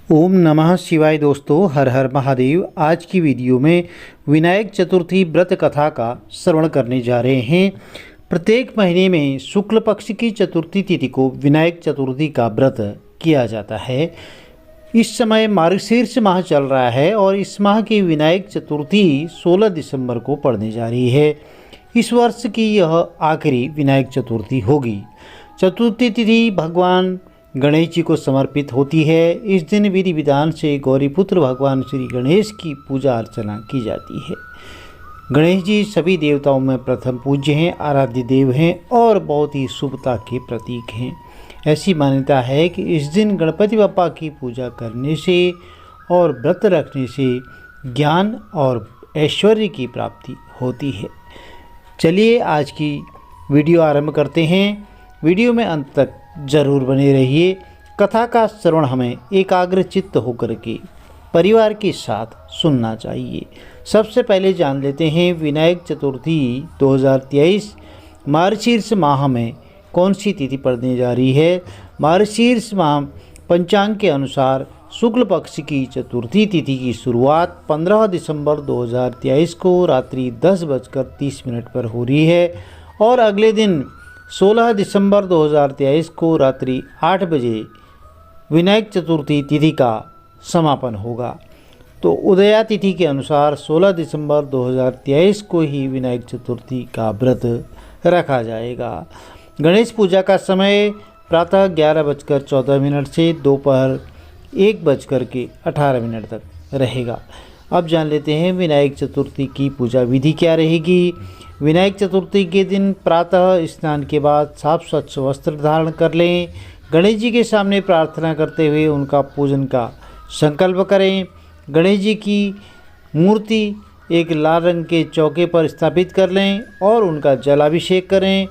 ओम नमः शिवाय। दोस्तों, हर हर महादेव। आज की वीडियो में विनायक चतुर्थी व्रत कथा का श्रवण करने जा रहे हैं। प्रत्येक महीने में शुक्ल पक्ष की चतुर्थी तिथि को विनायक चतुर्थी का व्रत किया जाता है। इस समय मार्गशीर्ष माह चल रहा है और इस माह की विनायक चतुर्थी 16 दिसंबर को पड़ने जा रही है। इस वर्ष की यह आखिरी विनायक चतुर्थी होगी। चतुर्थी तिथि भगवान गणेश जी को समर्पित होती है। इस दिन विधि विधान से गौरीपुत्र भगवान श्री गणेश की पूजा अर्चना की जाती है। गणेश जी सभी देवताओं में प्रथम पूज्य हैं, आराध्य देव हैं और बहुत ही शुभता के प्रतीक हैं। ऐसी मान्यता है कि इस दिन गणपति बप्पा की पूजा करने से और व्रत रखने से ज्ञान और ऐश्वर्य की प्राप्ति होती है। चलिए आज की वीडियो आरंभ करते हैं। वीडियो में अंत तक जरूर बने रहिए। कथा का श्रवण हमें एकाग्र चित्त होकर के परिवार के साथ सुनना चाहिए। सबसे पहले जान लेते हैं विनायक चतुर्थी 2023 मार्गशीर्ष माह में कौन सी तिथि पड़ने जा रही है। मार्गशीर्ष माह पंचांग के अनुसार शुक्ल पक्ष की चतुर्थी तिथि की शुरुआत 15 दिसंबर 2023 को रात्रि 10:30 पर हो रही है और अगले दिन 16 दिसंबर 2023 को रात्रि 8 बजे विनायक चतुर्थी तिथि का समापन होगा। तो उदया तिथि के अनुसार 16 दिसंबर 2023 को ही विनायक चतुर्थी का व्रत रखा जाएगा। गणेश पूजा का समय प्रातः 11:14 से दोपहर 1:18 तक रहेगा। अब जान लेते हैं विनायक चतुर्थी की पूजा विधि क्या रहेगी। विनायक चतुर्थी के दिन प्रातः स्नान के बाद साफ स्वच्छ वस्त्र धारण कर लें। गणेश जी के सामने प्रार्थना करते हुए उनका पूजन का संकल्प करें। गणेश जी की मूर्ति एक लाल रंग के चौके पर स्थापित कर लें और उनका जलाभिषेक करें।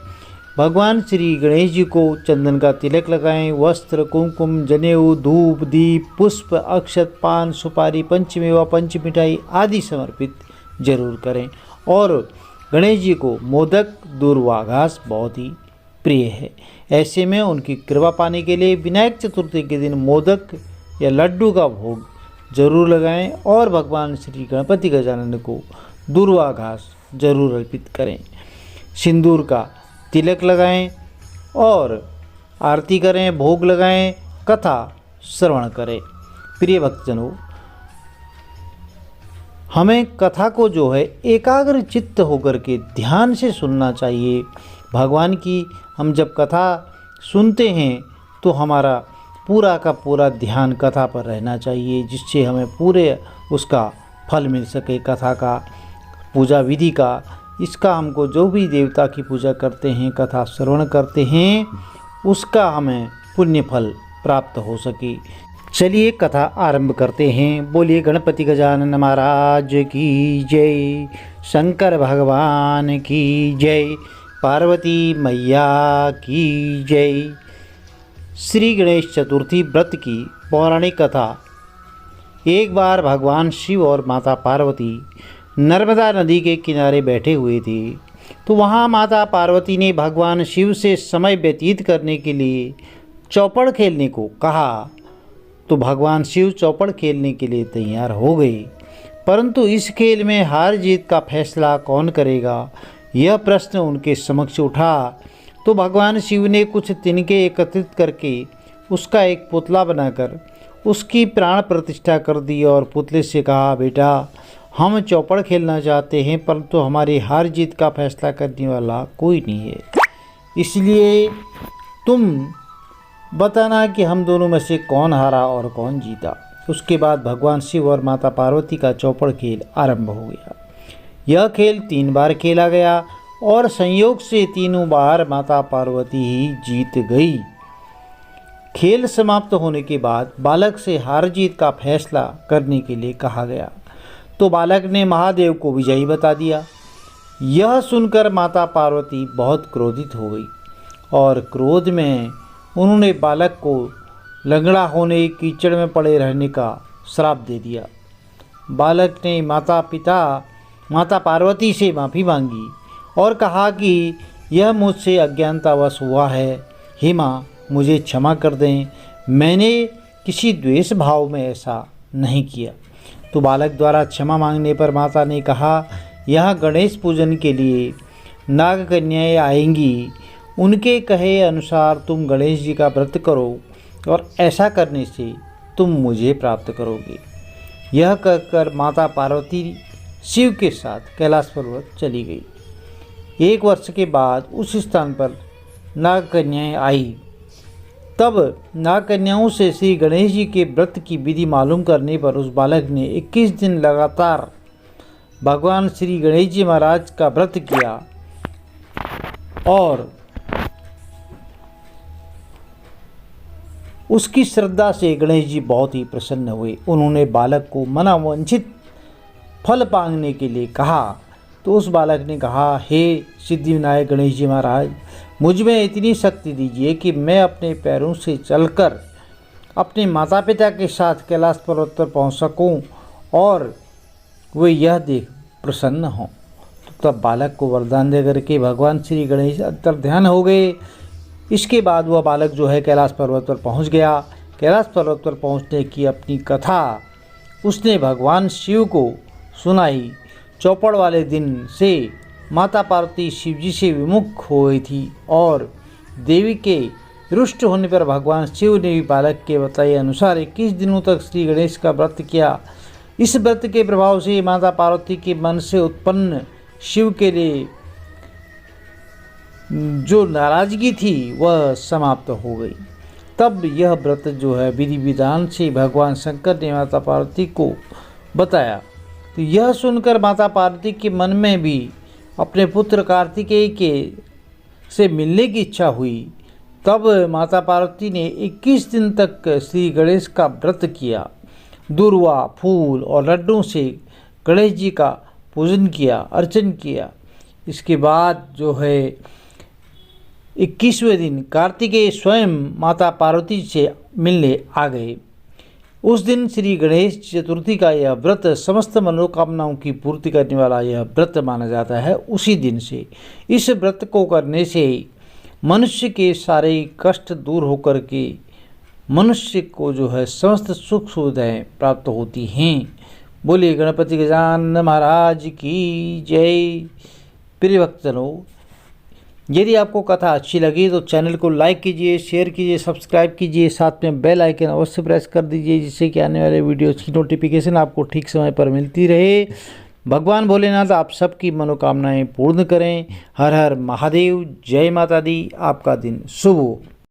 भगवान श्री गणेश जी को चंदन का तिलक लगाएं। वस्त्र, कुमकुम, जनेऊ, धूप, दीप, पुष्प, अक्षत, पान, सुपारी, पंचमेवा, पंचमिठाई आदि समर्पित जरूर करें। और गणेश जी को मोदक, दूर्वाघास बहुत ही प्रिय है। ऐसे में उनकी कृपा पाने के लिए विनायक चतुर्थी के दिन मोदक या लड्डू का भोग जरूर लगाएं और भगवान श्री गणपति गजानन को दूर्वाघास जरूर अर्पित करें। सिंदूर का तिलक लगाएं और आरती करें, भोग लगाएं, कथा श्रवण करें। प्रिय भक्तजनों, हमें कथा को जो है एकाग्र चित्त होकर के ध्यान से सुनना चाहिए। भगवान की हम जब कथा सुनते हैं तो हमारा पूरा का पूरा ध्यान कथा पर रहना चाहिए, जिससे हमें पूरे उसका फल मिल सके। कथा का, पूजा विधि का, इसका हमको जो भी देवता की पूजा करते हैं, कथा श्रवण करते हैं, उसका हमें पुण्य फल प्राप्त हो सके। चलिए कथा आरंभ करते हैं। बोलिए गणपति गजानन महाराज की जय, शंकर भगवान की जय, पार्वती मैया की जय। श्री गणेश चतुर्थी व्रत की पौराणिक कथा। एक बार भगवान शिव और माता पार्वती नर्मदा नदी के किनारे बैठे हुए थे। तो वहाँ माता पार्वती ने भगवान शिव से समय व्यतीत करने के लिए चौपड़ खेलने को कहा। तो भगवान शिव चौपड़ खेलने के लिए तैयार हो गए, परंतु इस खेल में हार जीत का फैसला कौन करेगा, यह प्रश्न उनके समक्ष उठा। तो भगवान शिव ने कुछ तिनके एकत्रित करके उसका एक पुतला बनाकर उसकी प्राण प्रतिष्ठा कर दी और पुतले से कहा, बेटा, हम चौपड़ खेलना चाहते हैं, परंतु हमारी हार जीत का फैसला करने वाला कोई नहीं है, इसलिए तुम बताना कि हम दोनों में से कौन हारा और कौन जीता। उसके बाद भगवान शिव और माता पार्वती का चौपड़ खेल आरंभ हो गया। यह खेल 3 बार खेला गया और संयोग से तीनों बार माता पार्वती ही जीत गई। खेल समाप्त होने के बाद बालक से हार जीत का फैसला करने के लिए कहा गया। तो बालक ने महादेव को विजयी बता दिया। यह सुनकर माता पार्वती बहुत क्रोधित हो गई और क्रोध में उन्होंने बालक को लंगड़ा होने, कीचड़ में पड़े रहने का श्राप दे दिया। बालक ने माता पार्वती से माफ़ी मांगी और कहा कि यह मुझसे अज्ञानतावश हुआ है, हे माँ, मुझे क्षमा कर दें। मैंने किसी द्वेष भाव में ऐसा नहीं किया। तो बालक द्वारा क्षमा मांगने पर माता ने कहा, यह गणेश पूजन के लिए नाग कन्याएं आएंगी, उनके कहे अनुसार तुम गणेश जी का व्रत करो और ऐसा करने से तुम मुझे प्राप्त करोगे। यह कहकर माता पार्वती शिव के साथ कैलाश पर्वत चली गई। 1 वर्ष के बाद उस स्थान पर नाग कन्याएं आई। तब नाग कन्याओं से श्री गणेश जी के व्रत की विधि मालूम करने पर उस बालक ने 21 दिन लगातार भगवान श्री गणेश जी महाराज का व्रत किया और उसकी श्रद्धा से गणेश जी बहुत ही प्रसन्न हुए। उन्होंने बालक को मनोवांछित फल मांगने के लिए कहा। तो उस बालक ने कहा, हे सिद्धिविनायक गणेश जी महाराज, मुझ में इतनी शक्ति दीजिए कि मैं अपने पैरों से चलकर अपने माता पिता के साथ कैलाश पर्वत पर पहुँच सकूँ और वे यह देख प्रसन्न हों। तो तब बालक को वरदान दे करके भगवान श्री गणेश अंतर्ध्यान हो गए। इसके बाद वह बालक जो है कैलाश पर्वत पर पहुँच गया। कैलाश पर्वत पर पहुँचने की अपनी कथा उसने भगवान शिव को सुनाई। चौपड़ वाले दिन से माता पार्वती शिव जी से विमुख हो गई थी और देवी के रुष्ट होने पर भगवान शिव ने भी बालक के बताए अनुसार 21 दिनों तक श्री गणेश का व्रत किया। इस व्रत के प्रभाव से माता पार्वती के मन से उत्पन्न शिव के लिए जो नाराजगी थी वह समाप्त हो गई। तब यह व्रत जो है विधि विधान से भगवान शंकर ने माता पार्वती को बताया। तो यह सुनकर माता पार्वती के मन में भी अपने पुत्र कार्तिकेय के से मिलने की इच्छा हुई। तब माता पार्वती ने 21 दिन तक श्री गणेश का व्रत किया। दूर्वा, फूल और लड्डू से गणेश जी का पूजन किया, अर्चन किया। इसके बाद जो है 21वें दिन कार्तिकेय स्वयं माता पार्वती से मिलने आ गए। उस दिन श्री गणेश चतुर्थी का यह व्रत समस्त मनोकामनाओं की पूर्ति करने वाला यह व्रत माना जाता है। उसी दिन से इस व्रत को करने से मनुष्य के सारे कष्ट दूर होकर के मनुष्य को जो है समस्त सुख सुविधाएं प्राप्त होती हैं। बोलिए गणपति गजानन महाराज की जय। प्रिय भक्तजनों, यदि आपको कथा अच्छी लगी तो चैनल को लाइक कीजिए, शेयर कीजिए, सब्सक्राइब कीजिए, साथ में बेल आइकन अवश्य प्रेस कर दीजिए, जिससे कि आने वाले वीडियोज़ की नोटिफिकेशन आपको ठीक समय पर मिलती रहे। भगवान भोलेनाथ आप सबकी मनोकामनाएं पूर्ण करें। हर हर महादेव। जय माता दी। आपका दिन शुभ हो।